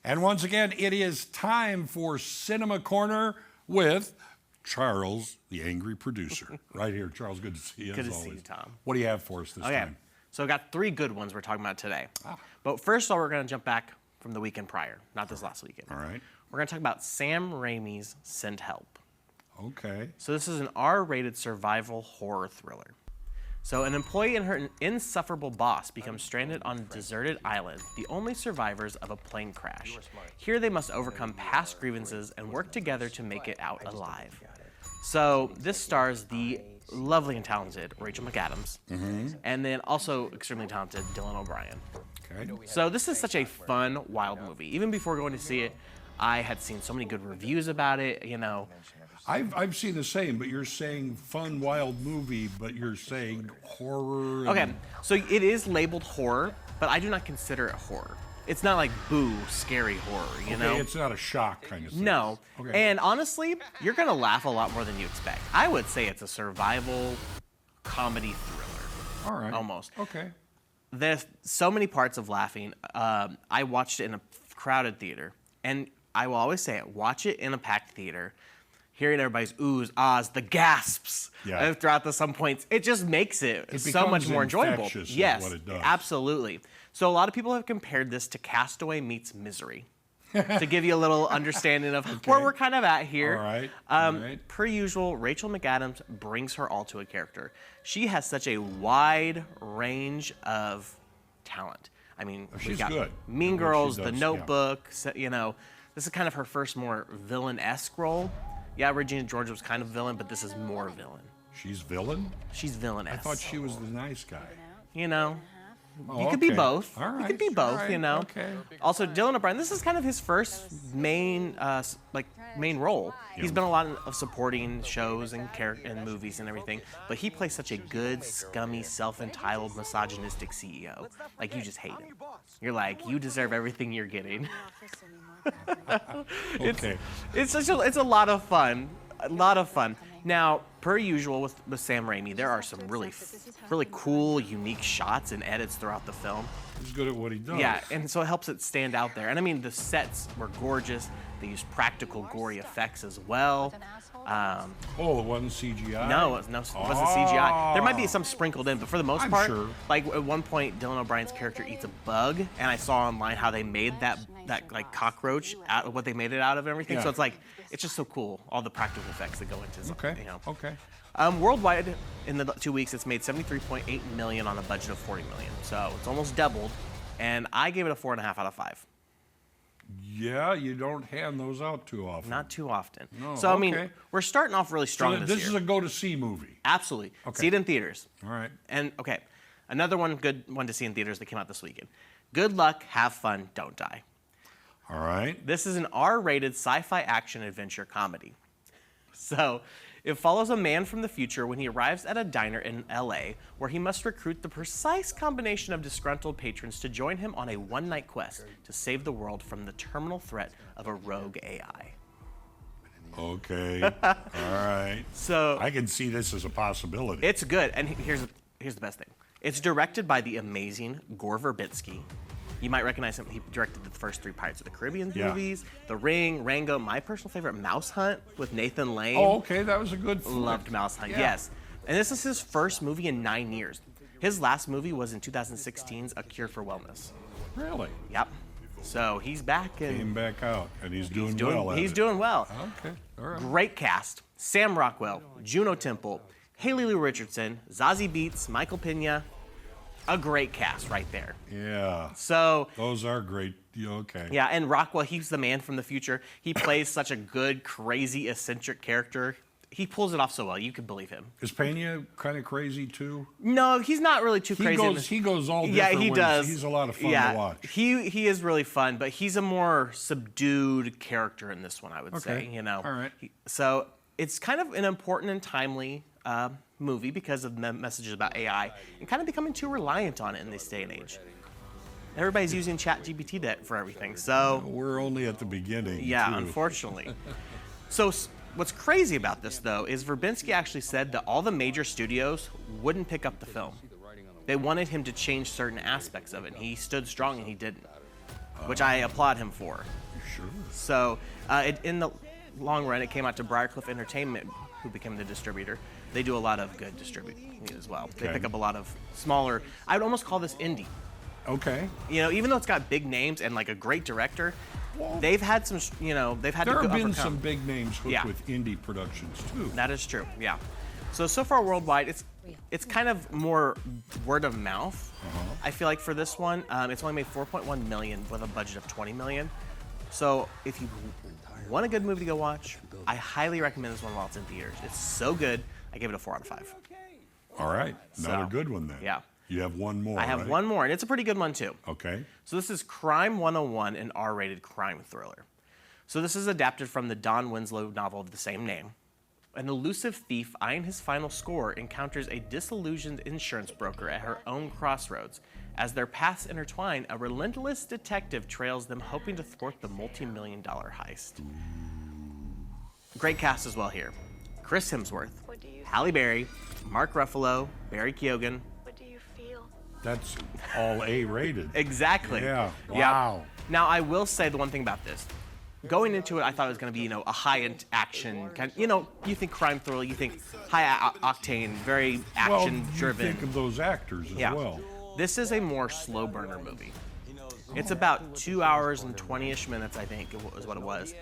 And once again, it is time for Cinema Corner with Charles, the angry producer. Right here, Charles, good to see you. Good as to see always. you, Tom. What do you have for us this time? So I got 3 good ones we're talking about today. But first of all, we're going to jump back from the weekend prior, not this last weekend. All right. We're going to talk about Sam Raimi's Send Help. Okay. So this is an R-rated survival horror thriller. So an employee and her insufferable boss become stranded on a deserted island, the only survivors of a plane crash. Here they must overcome past grievances and work together to make it out alive. So this stars the lovely and talented Rachel McAdams, and then also extremely talented Dylan O'Brien. Okay. So this is such a fun, wild movie. Even before going to see it, I had seen so many good reviews about it, you know. I've seen the same, but you're saying fun, wild movie, but you're saying horror. Okay, so it is labeled horror, but I do not consider it horror. It's not like boo, scary horror, you know? It's not a shock kind of thing. No. Okay. And honestly, you're going to laugh a lot more than you expect. I would say it's a survival comedy thriller. All right. Almost. Okay. There's so many parts of laughing. I watched it in a crowded theater, and I will always say it, watch it in a packed theater. Hearing everybody's oohs, ahs, the gasps throughout some points, it just makes it so much more enjoyable. Yes, what it does. Absolutely. So a lot of people have compared this to Castaway meets Misery, to give you a little understanding of where we're kind of at here. All right. All right. Per usual, Rachel McAdams brings her all to a character. She has such a wide range of talent. I mean, She's we've got good. Mean What Girls, she The does, Notebook, you know, this is kind of her first more villain-esque role. Yeah, Regina George was kind of villain, but this is more villain. She's villain? She's villainous. I thought she was the nice guy. You know, Oh, you could be okay. both. All right. You could be both. All right. You know. Okay. Also, Dylan O'Brien. This is kind of his first main, main role. He's been a lot of supporting shows and movies and everything, but he plays such a good, scummy, self-entitled, misogynistic CEO. Like you just hate him. You're like, you deserve everything you're getting. Okay. It's a lot of fun. A lot of fun. Now, per usual with Sam Raimi, there are some really cool, unique shots and edits throughout the film. He's good at what he does. Yeah, and so it helps it stand out there. And I mean, the sets were gorgeous. They used practical, gory effects as well. Oh, it wasn't CGI? No, it wasn't CGI. There might be some sprinkled in, but for the most I'm part, sure. like at one point, Dylan O'Brien's character eats a bug, and I saw online how they made that like cockroach out of what they made it out of and everything. Yeah. So it's like, it's just so cool, all the practical effects that go into it. Okay. You know. Okay. Worldwide, in the 2 weeks, it's made $73.8 million on a budget of $40 million. So it's almost doubled, and I gave it a 4.5 out of 5. Yeah, you don't hand those out too often. Not too often. No, so I mean, okay. we're starting off really strong So this this year. is a go-to-see movie. Absolutely. Okay. See it in theaters. All right. And okay, another good one to see in theaters that came out this weekend. Good luck, have fun, don't die. All right. This is an R-rated sci-fi action adventure comedy. So, it follows a man from the future when he arrives at a diner in LA where he must recruit the precise combination of disgruntled patrons to join him on a one-night quest to save the world from the terminal threat of a rogue AI. Okay. All right. So I can see this as a possibility. it's good, and here's the best thing. It's directed by the amazing Gore Verbinski. You might recognize him. He directed the first 3 Pirates of the Caribbean movies, The Ring, Rango, my personal favorite, Mouse Hunt with Nathan Lane. Oh, okay. That was a good flick. Loved Mouse Hunt, Yeah. yes. And this is his first movie in 9 years. His last movie was in 2016's A Cure for Wellness. Really? Yep. So he's back and Came back out, and he's doing well at he's it. doing well. Okay. All right. Great cast. Sam Rockwell, Juno Temple, Haley Lou Richardson, Zazie Beetz, Michael Pena. A great cast right there. Yeah. So Those are great. Okay. yeah, and Rockwell, he's the man from the future. He plays such a good, crazy, eccentric character. He pulls it off so well. You could believe him. Is Pena kind of crazy too? No, he's not really too crazy. He goes all different Yeah, he ways. does. He's a lot of fun yeah, to watch. He is really fun, but he's a more subdued character in this one, I would Okay. say. You know. All right. So it's kind of an important and timely movie because of the messages about AI and kind of becoming too reliant on it in this day and age. Everybody's using ChatGPT for everything, so We're only at the beginning. yeah, too. unfortunately. So what's crazy about this, though, is Verbinski actually said that all the major studios wouldn't pick up the film. They wanted him to change certain aspects of it, and he stood strong and he didn't. which I applaud him for. Sure. So in the long run, it came out to Briarcliff Entertainment, who became the distributor. They do a lot of good distributing as well. They Okay. pick up a lot of smaller, I would almost call this indie. Okay. You know, even though it's got big names and like a great director, they've had some, they've had There to have been overcome. some big names hooked Yeah. with indie productions too. That is true, yeah. So far worldwide, it's kind of more word of mouth. I feel like for this one, it's only made 4.1 million with a budget of 20 million. So if you want a good movie to go watch, I highly recommend this one while it's in theaters. It's so good, I give it a 4 out of 5. All right. Another So, good one then. yeah. You have one more. I have right? one more, and it's a pretty good one too. Okay. So this is Crime 101, an R-rated crime thriller. So this is adapted from the Don Winslow novel of the same name. An elusive thief eyeing his final score encounters a disillusioned insurance broker at her own crossroads. As their paths intertwine, a relentless detective trails them, hoping to thwart the multi-million-dollar heist. Great cast as well here. Chris Hemsworth, Halle Berry, Mark Ruffalo, Barry Keoghan. What do you feel? That's all A rated. Exactly. Yeah. Yeah. Wow. Now, I will say the one thing about this. Going into it, I thought it was going to be, a high-end action kind. You think crime thriller, you think high-octane, very Well, action-driven. you think of those actors as Yeah. well. This is a more slow burner movie. It's about 2 hours and 20-ish minutes, I think, is what it was.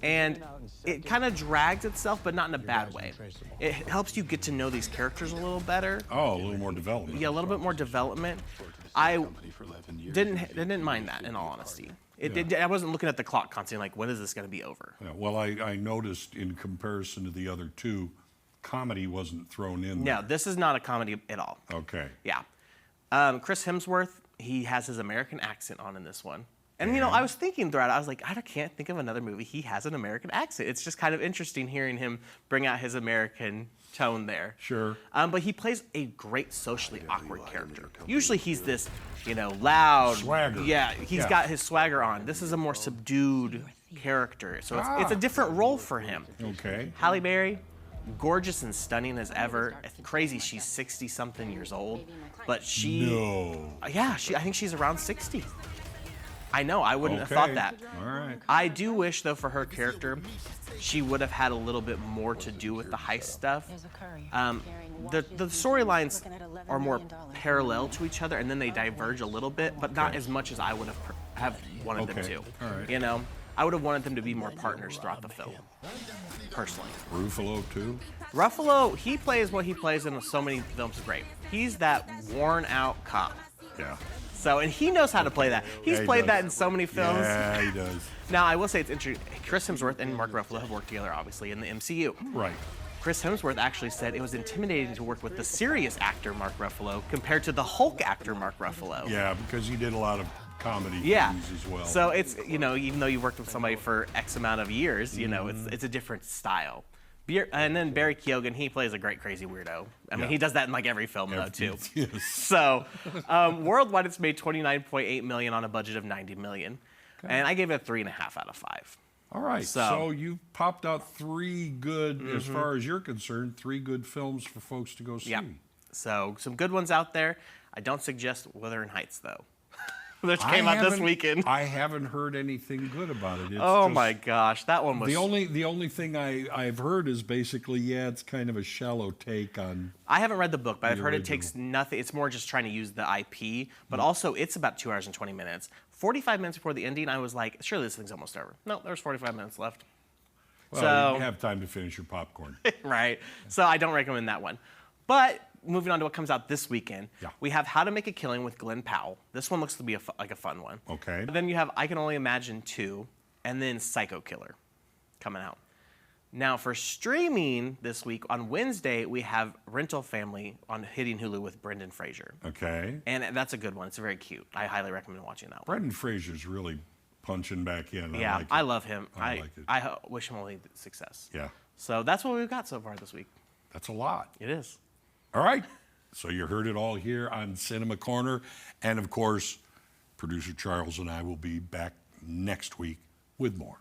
And it kind of drags itself, but not in a bad way. It helps you get to know these characters a little better. Oh, a little more development. Yeah, a little bit more development. I didn't mind that, in all honesty. I wasn't looking at the clock constantly, like, when is this going to be over? Yeah, well, I noticed in comparison to the other two, comedy wasn't thrown in No, there. this is not a comedy at all. Okay. Yeah. Chris Hemsworth, he has his American accent on in this one. And, I was thinking throughout, I was like, I can't think of another movie he has an American accent. It's just kind of interesting hearing him bring out his American tone there. Sure. But he plays a great socially awkward character. Usually he's this, loud. Swagger. Yeah, he's got his swagger on. This is a more subdued character. So it's a different role for him. Okay. Halle Berry, gorgeous and stunning as ever. It's crazy she's 60-something years old. But she... No. Yeah, I think she's around 60. I know, I wouldn't have thought that. All right. I do wish, though, for her character, she would have had a little bit more to do with the heist stuff. The storylines are more parallel to each other, and then they diverge a little bit, but not as much as I would have wanted them Okay. to. All right. I would have wanted them to be more partners throughout the film, personally. Ruffalo too. Ruffalo, he plays what he plays in so many films great. He's that worn-out cop. Yeah. So, and he knows how to play that. He's Yeah, he played does. that in so many films. Yeah, he does. Now, I will say it's interesting. Chris Hemsworth and Mark Ruffalo have worked together, obviously, in the MCU. Right. Chris Hemsworth actually said it was intimidating to work with the serious actor Mark Ruffalo compared to the Hulk actor Mark Ruffalo. Yeah, because he did a lot of comedy Yeah. things as well. So it's, even though you've worked with somebody for X amount of years, it's a different style. And then Barry Keoghan, he plays a great crazy weirdo. I mean, Yeah. he does that in like every film though too. Yes. So worldwide, it's made 29.8 million on a budget of 90 million, and I gave it a 3.5 out of 5. All right. So- So you popped out three good, as far as you're concerned, three good films for folks to go see. Yeah. So some good ones out there. I don't suggest Wuthering Heights though, which came out this weekend. I haven't heard anything good about it. It's Oh just- my gosh, that one was. The only thing I've heard is basically, yeah, it's kind of a shallow take on. I haven't read the book, but I've The heard it original. takes nothing. It's more just trying to use the IP, but also it's about 2 hours and 20 minutes. 45 minutes before the ending, I was like, surely this thing's almost over. No, there's 45 minutes left. Well, So- you have time to finish your popcorn. Right. So I don't recommend that one. But moving on to what comes out this weekend, Yeah. we have How to Make a Killing with Glenn Powell. This one looks to be like a fun one. Okay. Then you have I Can Only Imagine 2, and then Psycho Killer coming out. Now for streaming this week, on Wednesday, we have Rental Family on hitting Hulu with Brendan Fraser. Okay. And that's a good one. It's very cute. I highly recommend watching that one. Brendan Fraser's really punching back in. Yeah, like it. I love him. I like it. I wish him only success. Yeah, So that's what we've got so far this week. that's a lot. It is. All right. So you heard it all here on Cinema Corner. And of course, producer Charles and I will be back next week with more.